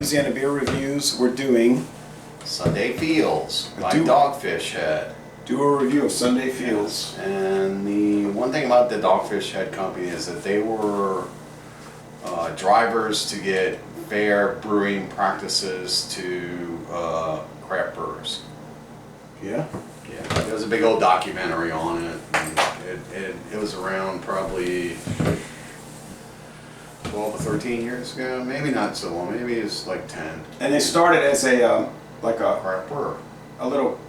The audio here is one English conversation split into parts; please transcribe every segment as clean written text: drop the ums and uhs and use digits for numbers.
Louisiana beer reviews. We're doing Sunday Fields by Dogfish Head. Do a review of Sunday Fields. And the one thing about the Dogfish Head company is that they were drivers to get fair brewing practices to craft brewers. Yeah? Yeah, there was a big old documentary on it. And it was around probably 12 or 13 years ago, maybe not so long, maybe it's like 10. And they started as a Craft brewer. a little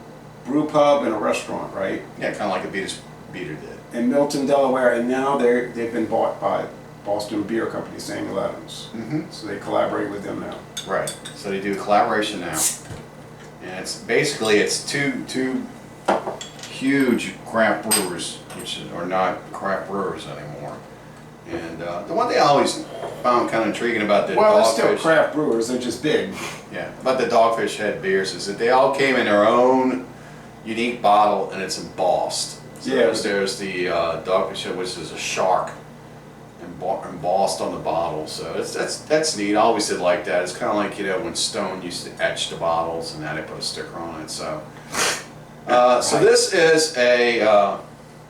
brew pub and a restaurant, right? Yeah, kind of like a beater did. In Milton, Delaware, and now they've been bought by Boston Beer Company, Samuel Adams. Mm-hmm. So they collaborate with them now. Right. So they do collaboration now, and it's basically two huge craft brewers, which are not craft brewers anymore. And the one thing I always found kind of intriguing about the they're still Dogfish, craft brewers. They're just big. yeah, about the Dogfish Head beers is that they all came in their own unique bottle, and it's embossed. So Yeah. there's the Dogfish Head, which is a shark embossed on the bottle. So that's neat. I always did like that. It's kind of like, you know, when Stone used to etch the bottles, and now they put a sticker on it. So so this is a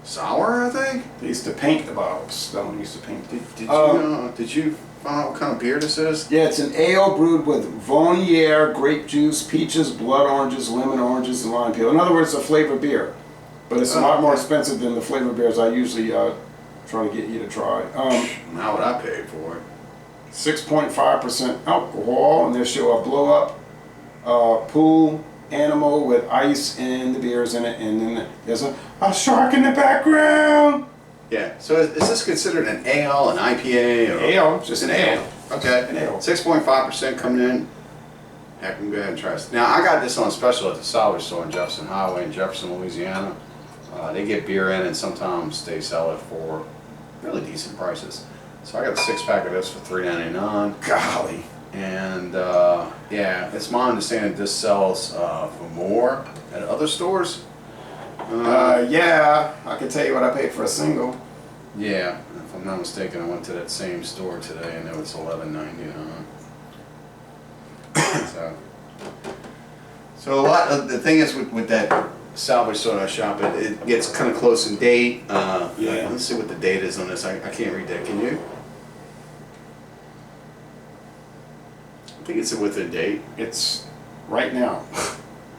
sour, I think. They used to paint the bottles. Stone used to paint. Did you find out what kind of beer this is? Yeah, it's an ale brewed with Vonier, grape juice, peaches, blood oranges, lemon oranges, and lime peel. In other words, it's a flavored beer. But it's a lot more expensive than the flavored beers I usually try to get you to try. Not what I paid for it. 6.5% alcohol, and they show a blow-up pool animal with ice and the beers in it, and then there's a shark in the background. Yeah. So is this considered an ale, an IPA, or Ale, just an ale. Okay. An ale. 6.5% coming in. Heck, I'm go ahead and try this. Now I got this on special at the salvage store on Jefferson Highway in Jefferson, Louisiana. They get beer in, and sometimes they sell it for really decent prices. So I got a 6-pack of this for $3.99. Golly. And yeah, it's my understanding this sells for more at other stores. Yeah, I can tell you what I paid for a single. Yeah, if I'm not mistaken, I went to that same store today and it was $11.99. So a lot of the thing is with that salvage store I shop at, it gets kind of close in date. Yeah. Let's see what the date is on this. I can't read that. Can you? I think it's within date. It's right now.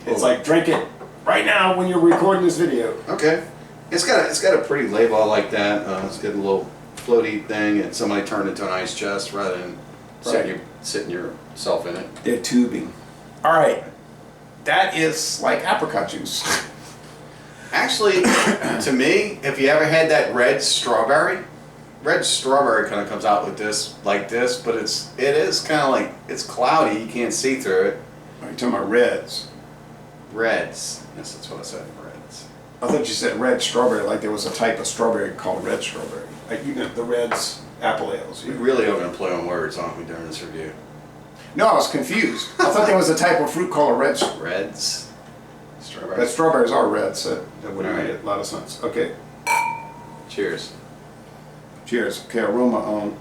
It's like drink it right now when you're recording this video. Okay. It's got a pretty label. I like that. It's got a little floaty thing, and somebody turned it into an ice chest rather than sitting yourself in it. They're tubing. All right, that is like apricot juice. Actually, to me, if you ever had that red strawberry kind of comes out with this like this, but it is kind of like, it's cloudy. You can't see through it. Are you talking about reds? Reds. Yes, that's what I said. Reds. I thought you said red strawberry, like there was a type of strawberry called red strawberry. Like you know, the reds, apple ales. We really are going to play on words, aren't we, during this review? No, I was confused. I thought there was a type of fruit called a red strawberry. Reds. Strawberry. But strawberries are red, so that would have made a lot of sense. Okay. Cheers. Cheers. Okay, aroma on.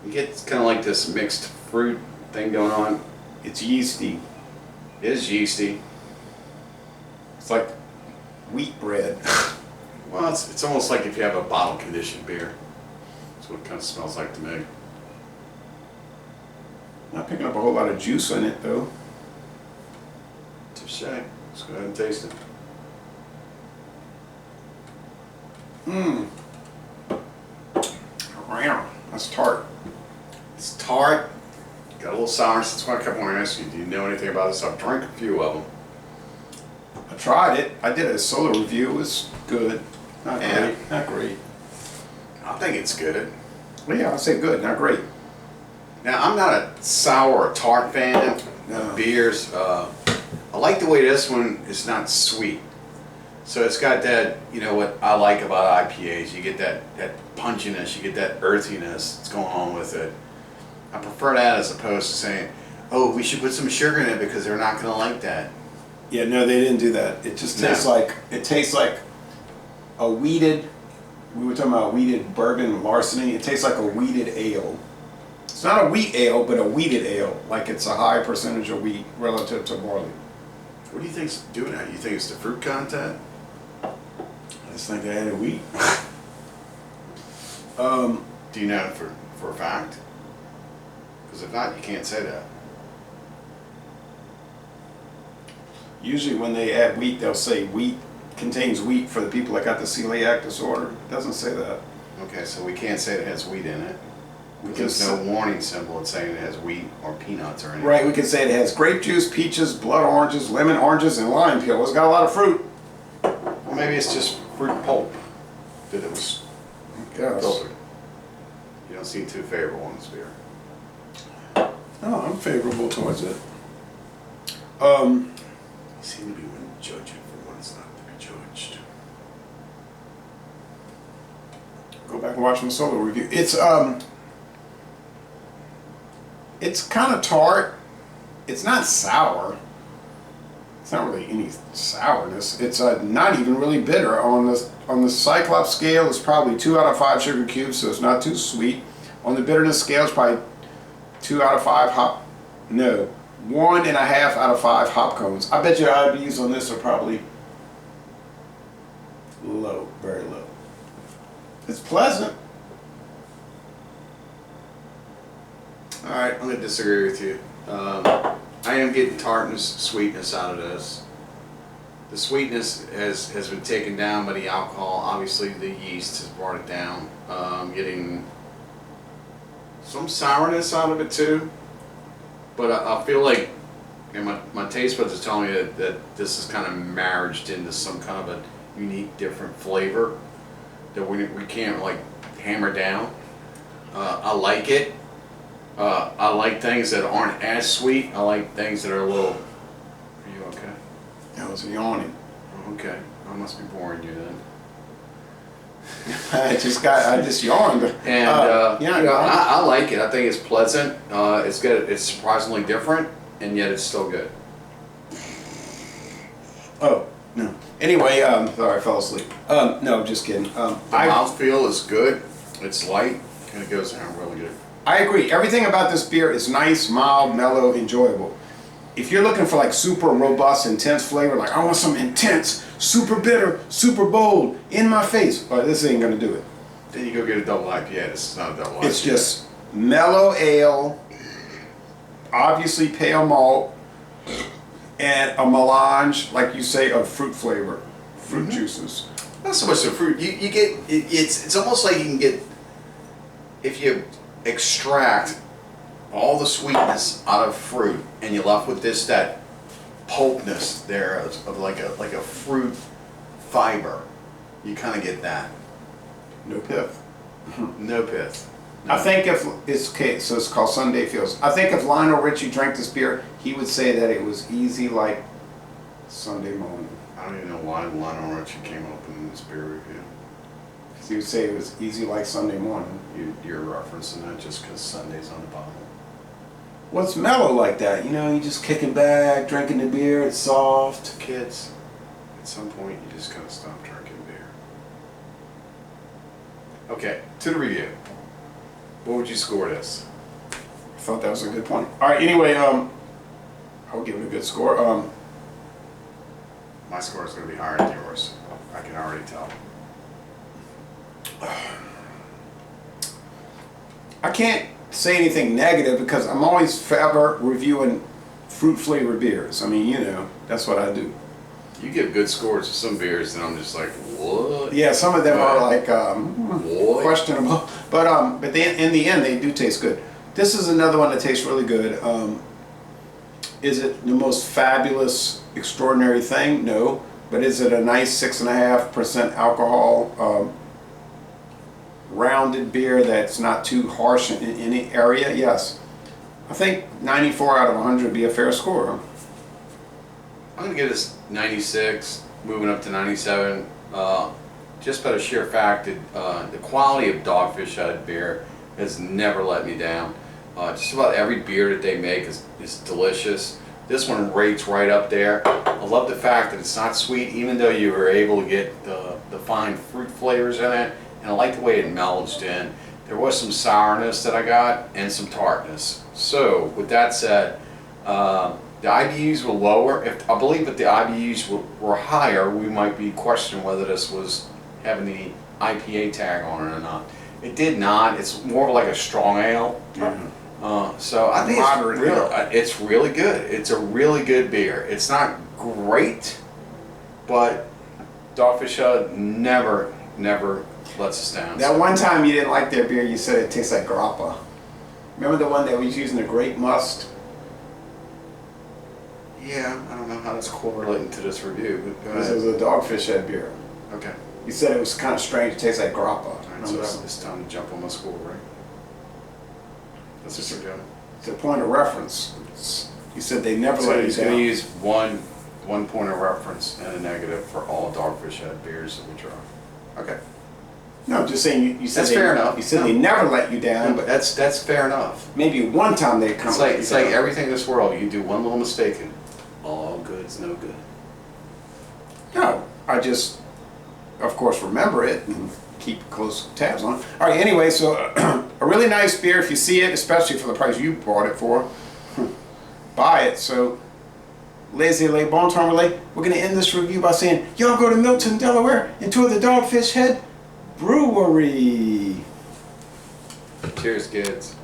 You get kind of like this mixed fruit thing going on. It's yeasty. It is yeasty. It's like wheat bread. Well, it's almost like if you have a bottle conditioned beer. That's what it kind of smells like to me. Not picking up a whole lot of juice in it though. Touche. Let's go ahead and taste it. Mmm. Wow, that's tart. It's tart. Got a little sour. That's why I kept wanting to ask you, do you know anything about this? I've drank a few of them. I tried it. I did a solo review. It was good. Not great. Not great. I think it's good. Well, yeah, I say good, not great. Now, I'm not a sour or tart fan of beers. I like the way this one is not sweet. So it's got that, you know, what I like about IPAs. You get that punchiness, you get that earthiness that's going on with it. I prefer that as opposed to saying, oh, we should put some sugar in it because they're not going to like that. Yeah, no, they didn't do that. It just tastes like a weeded we were talking about weeded bourbon larceny. It tastes like a weeded ale. It's not a wheat ale, but a weeded ale. Like it's a high percentage of wheat relative to barley. What do you think's doing that? You think it's the fruit content? I just think they added wheat. Do you know for a fact? Because if not, you can't say that. Usually when they add wheat, they'll say wheat contains wheat for the people that got the celiac disorder. It doesn't say that. Okay, so we can't say it has wheat in it. We There's can no warning symbol it's saying it has wheat or peanuts or anything. Right, we could say it has grape juice, peaches, blood oranges, lemon oranges, and lime peel. It's got a lot of fruit. Well, maybe it's just fruit pulp that it was Yes. filtered. You don't seem too favorable on this beer. Oh, I'm favorable towards it. You seem to be one judging for what is not to be judged. Go back and watch my solo review. It's kind of tart. It's not sour. It's not really any sourness. It's not even really bitter. On the Cyclops scale, it's probably 2 out of 5 sugar cubes, so it's not too sweet. On the bitterness scale, it's probably 2 out of 5 hop. No, 1.5 out of 5 hop cones. I bet your IBUs on this are probably low, very low. It's pleasant. All right, I'm going to disagree with you. I am getting tartness, sweetness out of this. The sweetness has been taken down by the alcohol. Obviously, the yeast has brought it down. Getting some sourness out of it too. But I feel like, and my taste buds are telling me that this is kind of marriaged into some kind of a unique, different flavor that we can't like hammer down. I like it. I like things that aren't as sweet. I like things that are a little. Are you okay? That was yawning. Okay, I must be boring you then. I just yawned. And yeah, you know, I like it. I think it's pleasant. It's good. It's surprisingly different, and yet it's still good. Oh no. Anyway, sorry, I fell asleep. No, just kidding. The mouthfeel is good. It's light, and it goes down really good. I agree. Everything about this beer is nice, mild, mellow, enjoyable. If you're looking for like super robust, intense flavor, like I want some intense, super bitter, super bold, in my face, this ain't gonna do it. Then you go get a double IPA. This is not a double IPA. It's just mellow ale, obviously pale malt, and a melange, like you say, of fruit flavor, fruit juices. Not so much the fruit. You get it's almost like you can get if you extract all the sweetness out of fruit and you're left with that pulpness there of like a fruit fiber. You kind of get that. No pith. No pith. No. I think if it's okay, so it's called Sunday Feels. I think if Lionel Richie drank this beer, he would say that it was easy like Sunday morning. I don't even know why Lionel Richie came up in this beer review. He would say it was easy like Sunday morning. You're referencing that just because Sunday's on the bottle. Well, it's mellow like that. You know, you just kicking back, drinking the beer. It's soft. Kids, at some point you just gotta stop drinking beer. Okay, to the review. What would you score this? I thought that was a good point. All right. Anyway, I'll give it a good score. My score is gonna be higher than yours. I can already tell. I can't say anything negative because I'm always forever reviewing fruit flavored beers. I mean, you know, that's what I do. You give good scores to some beers, and I'm just like, what? Yeah, some of them are like What? questionable, but in the end, they do taste good. This is another one that tastes really good. Is it the most fabulous, extraordinary thing? No, but is it a nice 6.5% alcohol? Rounded beer that's not too harsh in any area? Yes. I think 94 out of 100 would be a fair score. I'm gonna give this 96, moving up to 97. Just by the sheer fact that the quality of Dogfish beer has never let me down. Just about every beer that they make is delicious. This one rates right up there. I love the fact that it's not sweet, even though you were able to get the fine fruit flavors in it, and I like the way it melged in. There was some sourness that I got and some tartness. So with that said, the IBUs were lower. I believe if the IBUs were higher, we might be questioning whether this was having the IPA tag on it or not. It did not. It's more like a strong ale. So I think it's really good. It's a really good beer. It's not great, but Dogfish never lets us down. That one time you didn't like their beer, you said it tastes like grappa. Remember the one that was using the grape must? Yeah, I don't know how that's correlating to this review. But This is a Dogfish Head beer. Okay. You said it was kind of strange, it tastes like grappa. All right, so it's time to jump on my score, right? That's what you're doing. It's a point of reference. You said they never So let you he's going down. to use one point of reference and a negative for all Dogfish Head beers that we try. Okay. No, I'm just saying you said That's fair enough. You said they never let you down, but That's fair enough. maybe one time they come. It's like everything in this world. You do one little mistake and all good's no good. No, I just, of course, remember it and keep close tabs on it. All right, anyway, so a really nice beer. If you see it, especially for the price you bought it for, buy it. So, Lazy Lay, Bon Temps Relay, we're going to end this review by saying, y'all go to Milton, Delaware, and tour the Dogfish Head Brewery. Cheers, kids.